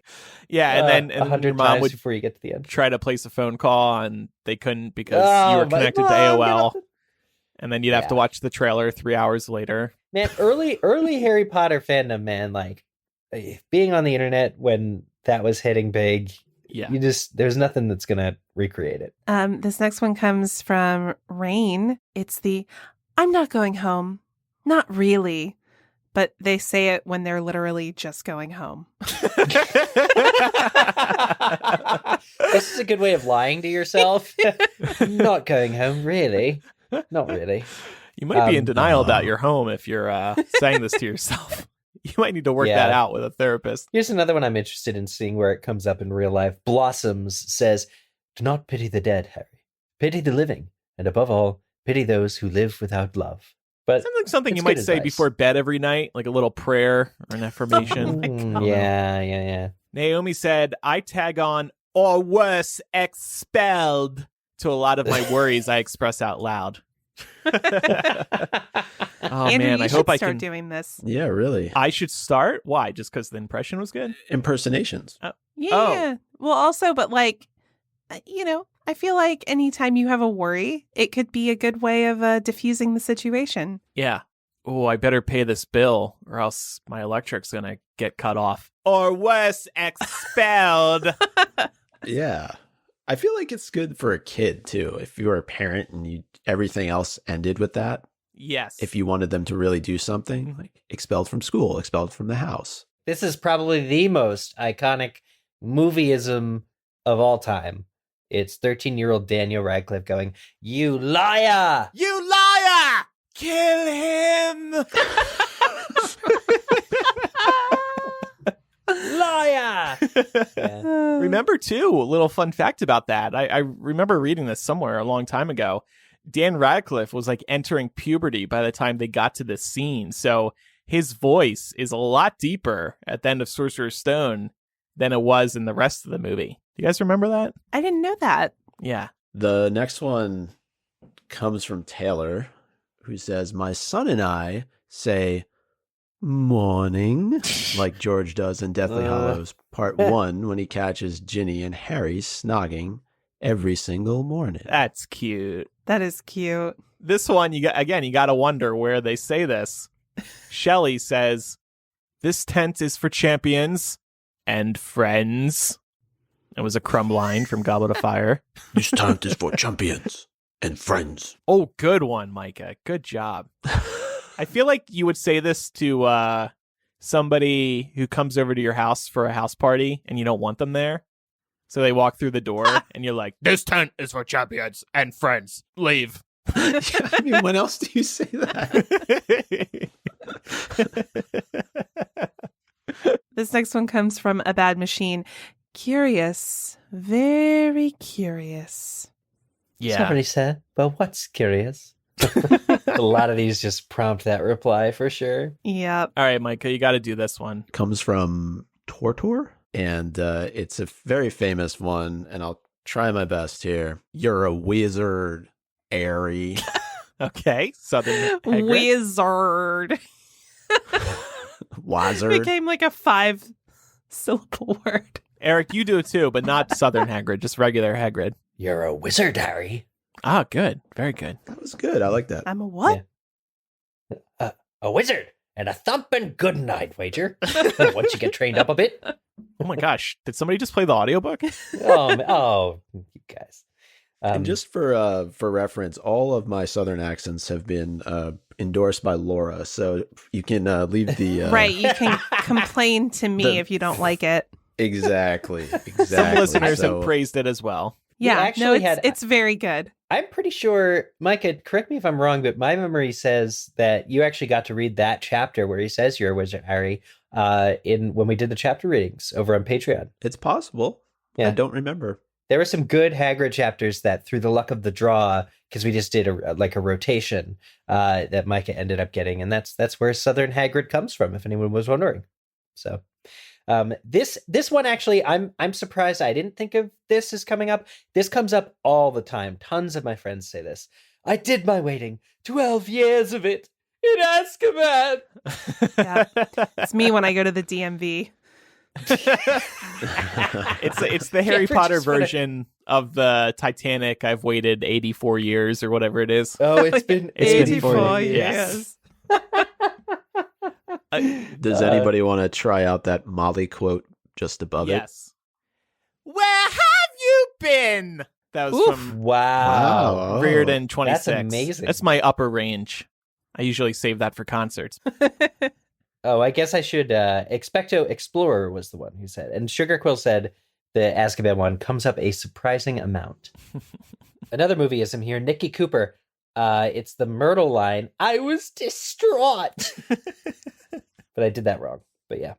Yeah, and then and 100 your mom times would before you get to the end. try to place a phone call, and they couldn't because you were my connected to mom, AOL. get up And then you'd have to Yeah. watch the trailer 3 hours later. Man, early Harry Potter fandom, man, like being on the internet when that was hitting big, Yeah. there's nothing that's gonna recreate it. This next one comes from Rain. It's the I'm not going home. Not really. But they say it when they're literally just going home. This is a good way of lying to yourself. Not going home, really. Not really. You might be in denial no. about your home if you're saying this to yourself. You might need to work Yeah. that out with a therapist. Here's another one I'm interested in seeing where it comes up in real life. Blossoms says, "Do not pity the dead, Harry. Pity the living, and above all, pity those who live without love." But Sounds like something it's you might good say advice. before bed every night, like a little prayer or an affirmation. Yeah. Naomi said, I tag on, or worse, expelled, to a lot of my worries I express out loud. Oh, Andrew, man, you I should hope I start can. doing this. Yeah, really. I should start? Why? Just because the impression was good? Impersonations. Yeah. Well, also, but like, I feel like anytime you have a worry, it could be a good way of diffusing the situation. Yeah. Oh, I better pay this bill or else my electric's going to get cut off. Or worse, expelled. Yeah. I feel like it's good for a kid too. If you were a parent and everything else ended with that. Yes. If you wanted them to really do something, like expelled from school, expelled from the house. This is probably the most iconic movieism of all time. It's 13-year-old Daniel Radcliffe going, "You liar! You liar! Kill him! Liar!" Yeah. Remember, too, a little fun fact about that. I remember reading this somewhere a long time ago. Dan Radcliffe was like entering puberty by the time they got to this scene. So his voice is a lot deeper at the end of Sorcerer's Stone than it was in the rest of the movie. Do you guys remember that? I didn't know that. Yeah. The next one comes from Taylor, who says, "My son and I say morning," like George does in Deathly Hallows Part 1 when he catches Ginny and Harry snogging every single morning. That's cute. That is cute. This one, you got to wonder where they say this. Shelley says, "This tent is for champions and friends." It was a Crumb line from Goblet of Fire. This tent is for champions and friends. Oh, good one, Micah. Good job. I feel like you would say this to somebody who comes over to your house for a house party and you don't want them there. So they walk through the door and you're like, "This tent is for champions and friends. Leave." I mean, when else do you say that? This next one comes from A Bad Machine. Curious. Very curious. Somebody said, "But what's curious?" A lot of these just prompt that reply for sure. Yep. All right, Micah, you got to do this one. Comes from Tortor, and it's a very famous one, and I'll try my best here. "You're a wizard, Airy." Okay, Southern Hagrid. Wizard. Wazard. Became like a 5-syllable word. Eric, you do it too, but not Southern Hagrid, just regular Hagrid. You're a wizard, Harry. Ah, good. Very good. That was good. I like that. I'm a what? Yeah. A wizard and a thumping good night, wager. Once you get trained up a bit. Oh my gosh, did somebody just play the audiobook? Oh, you guys. And just for reference, all of my Southern accents have been endorsed by Laura, so you can leave the Right, you can complain to me if you don't like it. Exactly. Some listeners have praised it as well. Yeah, it's very good. I'm pretty sure, Micah, correct me if I'm wrong, but my memory says that you actually got to read that chapter where he says you're a wizard, Harry, when we did the chapter readings over on Patreon. It's possible. Yeah. I don't remember. There were some good Hagrid chapters that, through the luck of the draw, because we just did a rotation, that Micah ended up getting, and that's where Southern Hagrid comes from, if anyone was wondering. So, this one actually, I'm surprised I didn't think of this as coming up. This comes up all the time. Tons of my friends say this. I did my waiting, 12 years of it in Azkaban. Yeah, it's me when I go to the DMV. It's the Harry Potter version of the Titanic. I've waited 84 years or whatever it is. Oh, it's been 84 years. Yes. Does anybody want to try out that Molly quote just above it? Yes. Where have you been? That was from Wow. Reardon 26. That's amazing. That's my upper range. I usually save that for concerts. Oh, I guess I should. Expecto Explorer was the one who said. And Sugar Quill said the Azkaban one comes up a surprising amount. Another movieism here. Nikki Cooper. It's the Myrtle line. I was distraught. But I did that wrong. But yeah.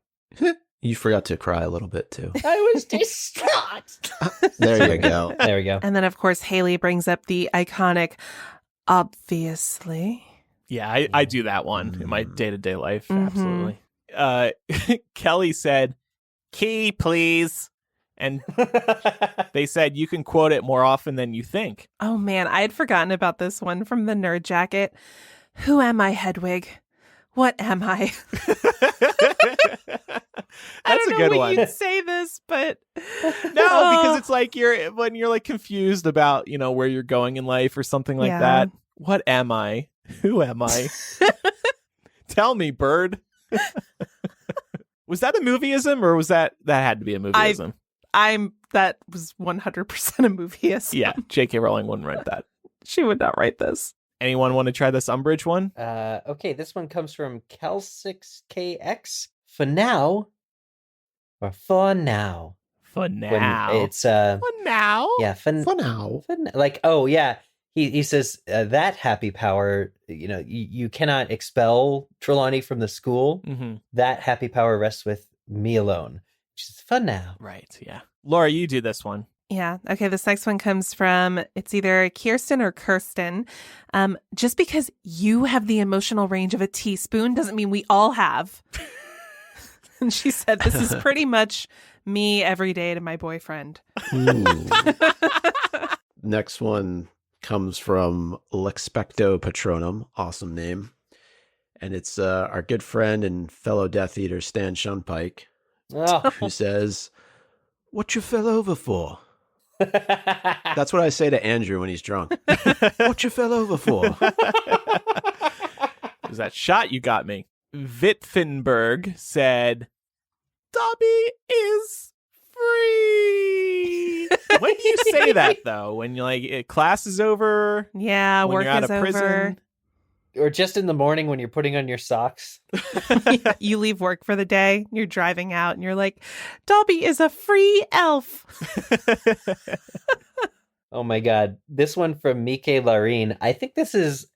You forgot to cry a little bit too. I was distraught. There you go. There we go. And then, of course, Haley brings up the iconic, obviously. Yeah, I do that one in my day-to-day life. Mhm. Absolutely. Kelly said, key, please. And they said you can quote it more often than you think. Oh, man, I had forgotten about this one from the Nerd Jacket. Who am I, Hedwig? What am I? I don't know when you'd say this, but no, because it's like when you're like confused about, where you're going in life or something like that. What am I? Who am I? Tell me, bird. Was that a movieism, or was that had to be a movieism? That was 100% a movieism. Yeah, J.K. Rowling wouldn't write that. She would not write this. Anyone want to try this Umbridge one? Okay, this one comes from Kel6KX. For now. It's For now. for now. Yeah, For now. like, oh yeah. He says that happy power, you cannot expel Trelawney from the school. Mm-hmm. That happy power rests with me alone, which is fun now. Right, yeah. Laura, you do this one. Yeah. Okay. This next one comes from, it's either Kirsten or Kirsten. Just because you have the emotional range of a teaspoon doesn't mean we all have. And she said, this is pretty much me every day to my boyfriend. Next one comes from Lexpecto Patronum. Awesome name. And it's our good friend and fellow Death Eater, Stan Shunpike, Oh. who says, "What you fell over for?" That's what I say to Andrew when he's drunk. What you fell over for? It was that shot you got me. Wittenberg said, Dobby is free. When do you say that, though? When you're class is over? Yeah, when work you're out is of over. prison? Or just in the morning when you're putting on your socks. Yeah, you leave work for the day, you're driving out, and you're like, Dobby is a free elf. Oh my God. This one from Mike Larine. I think this is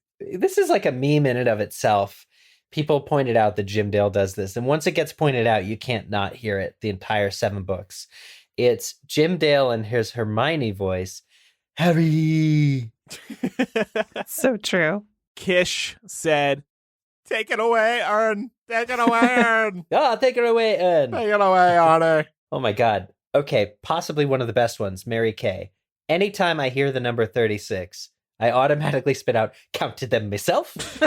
like a meme in and of itself. People pointed out that Jim Dale does this. And once it gets pointed out, you can't not hear it the entire 7 books. It's Jim Dale and his Hermione voice. Harry. So true. Kish said, take it away, Ern. Take it away, Ern. Oh, take it away, Ed. Take it away, Honor. Oh my God. Okay, possibly one of the best ones, Mary Kay. Anytime I hear the number 36, I automatically spit out, counted them myself.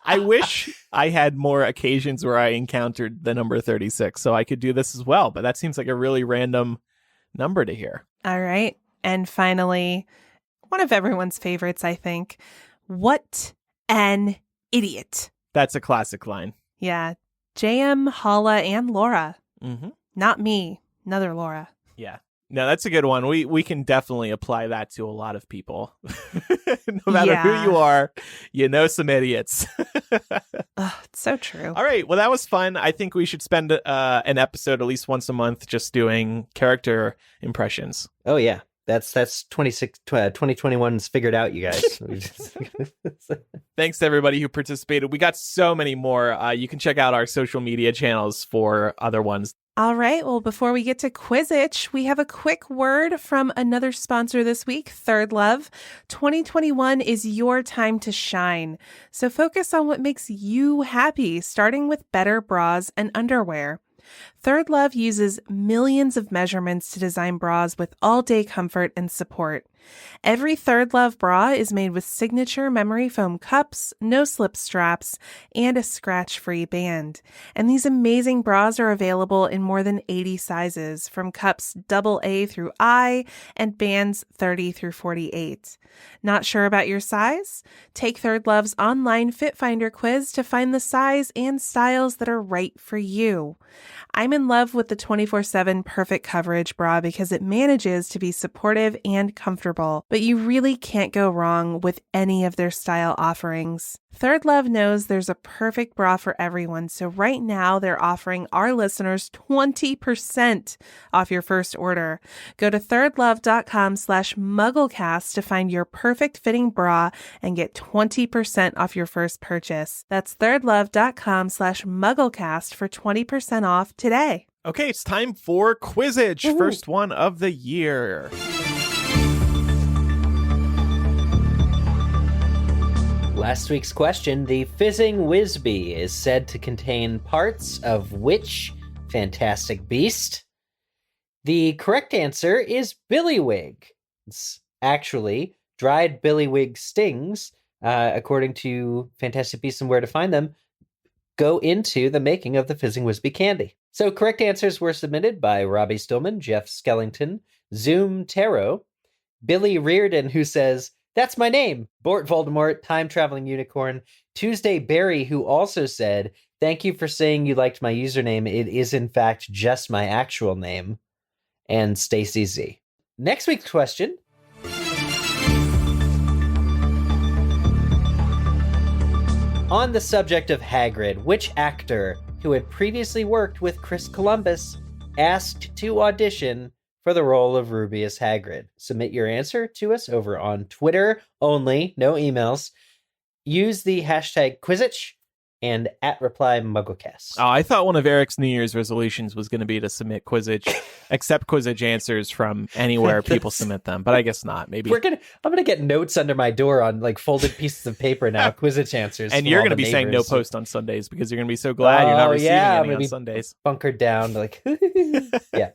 I wish I had more occasions where I encountered the number 36 so I could do this as well, but that seems like a really random number to hear. All right. And finally, one of everyone's favorites, I think. What an idiot. That's a classic line. Yeah. JM, Hala, and Laura. Mm-hmm. Not me. Another Laura. Yeah. No, that's a good one. We can definitely apply that to a lot of people. No matter who you are, you know some idiots. It's so true. All right. Well, that was fun. I think we should spend an episode at least once a month just doing character impressions. Oh, yeah. That's 2021's figured out, you guys. Thanks to everybody who participated. We got so many more. You can check out our social media channels for other ones. All right. Well, before we get to Quizzitch, we have a quick word from another sponsor this week, Third Love. 2021 is your time to shine. So focus on what makes you happy, starting with better bras and underwear. Third Love uses millions of measurements to design bras with all-day comfort and support. Every Third Love bra is made with signature memory foam cups, no-slip straps, and a scratch-free band. And these amazing bras are available in more than 80 sizes, from cups AA through I and bands 30 through 48. Not sure about your size? Take Third Love's online Fit Finder quiz to find the size and styles that are right for you. I'm in love with the 24/7 Perfect Coverage bra because it manages to be supportive and comfortable, but you really can't go wrong with any of their style offerings. Third Love knows there's a perfect bra for everyone, so right now they're offering our listeners 20% off your first order. Go to thirdlove.com/MuggleCast to find your perfect fitting bra and get 20% off your first purchase. That's thirdlove.com/MuggleCast for 20% off today. Okay, it's time for Quizzitch, first one of the year. Last week's question, the Fizzing Whizbee is said to contain parts of which fantastic beast? The correct answer is Billywig. It's actually dried billywig stings, according to Fantastic Beasts and Where to Find Them, go into the making of the Fizzing Whizbee candy. So correct answers were submitted by Robbie Stillman, Jeff Skellington, Zoom Tarot, Billy Reardon, who says, "That's my name," Bort Voldemort, time-traveling unicorn, Tuesday Barry, who also said, "Thank you for saying you liked my username. It is, in fact, just my actual name," and Stacy Z. Next week's question. On the subject of Hagrid, which actor who had previously worked with Chris Columbus asked to audition for the role of Rubeus Hagrid? Submit your answer to us over on Twitter only, no emails. Use the hashtag Quizzitch and @ReplyMuggleCast. Oh, I thought one of Eric's New Year's resolutions was going to be to submit Quizzitch, accept Quizzitch answers from anywhere people submit them, but I guess not. Maybe I'm gonna get notes under my door on like folded pieces of paper now, Quizzitch answers. And you're going to be saying no post on Sundays because you're going to be so glad you're not receiving any on Sundays. Bunkered down, like yeah.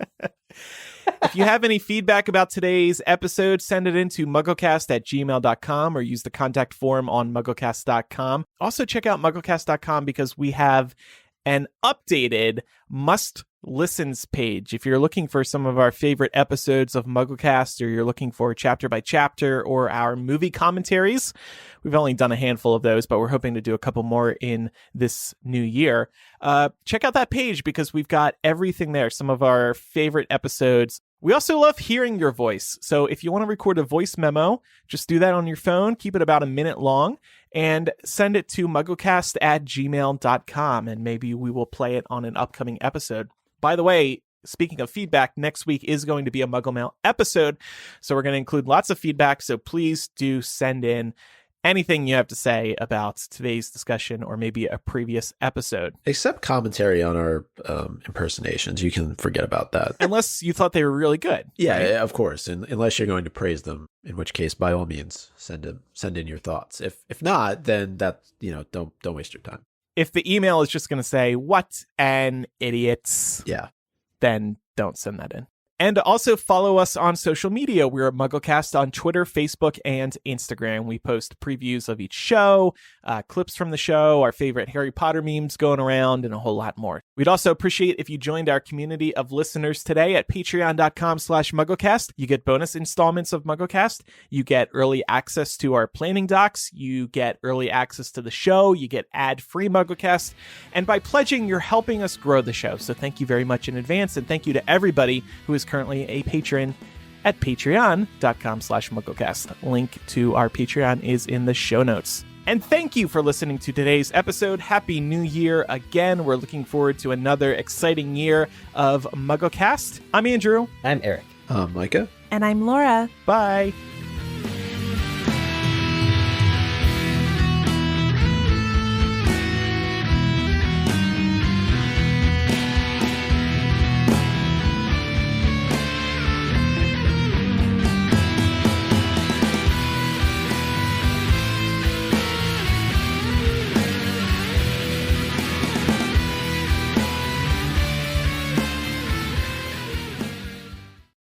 If you have any feedback about today's episode, send it in to mugglecast@gmail.com or use the contact form on mugglecast.com. Also, check out mugglecast.com because we have an updated must-listens page. If you're looking for some of our favorite episodes of MuggleCast, or you're looking for chapter by chapter or our movie commentaries, we've only done a handful of those, but we're hoping to do a couple more in this new year. Check out that page because we've got everything there, some of our favorite episodes. We also love hearing your voice. So if you want to record a voice memo, just do that on your phone. Keep it about a minute long and send it to mugglecast@gmail.com, and maybe we will play it on an upcoming episode. By the way, speaking of feedback, next week is going to be a Muggle Mail episode, so we're going to include lots of feedback, so please do send in anything you have to say about today's discussion or maybe a previous episode. Except commentary on our impersonations. You can forget about that. Unless you thought they were really good. Yeah, right? Of course. And unless you're going to praise them, in which case, by all means, send in your thoughts. If not, then that, don't waste your time. If the email is just going to say, "What an idiot," yeah, then don't send that in. And also follow us on social media. We're at MuggleCast on Twitter, Facebook, and Instagram. We post previews of each show, clips from the show, our favorite Harry Potter memes going around, and a whole lot more. We'd also appreciate if you joined our community of listeners today at patreon.com/MuggleCast. You get bonus installments of MuggleCast. You get early access to our planning docs. You get early access to the show. You get ad-free MuggleCast. And by pledging, you're helping us grow the show. So thank you very much in advance. And thank you to everybody who is currently a patron at patreon.com/MuggleCast. Link to our Patreon is in the show notes. And thank you for listening to today's episode. Happy New Year again. We're looking forward to another exciting year of MuggleCast. I'm Andrew. I'm Eric. Micah. And I'm Laura. Bye.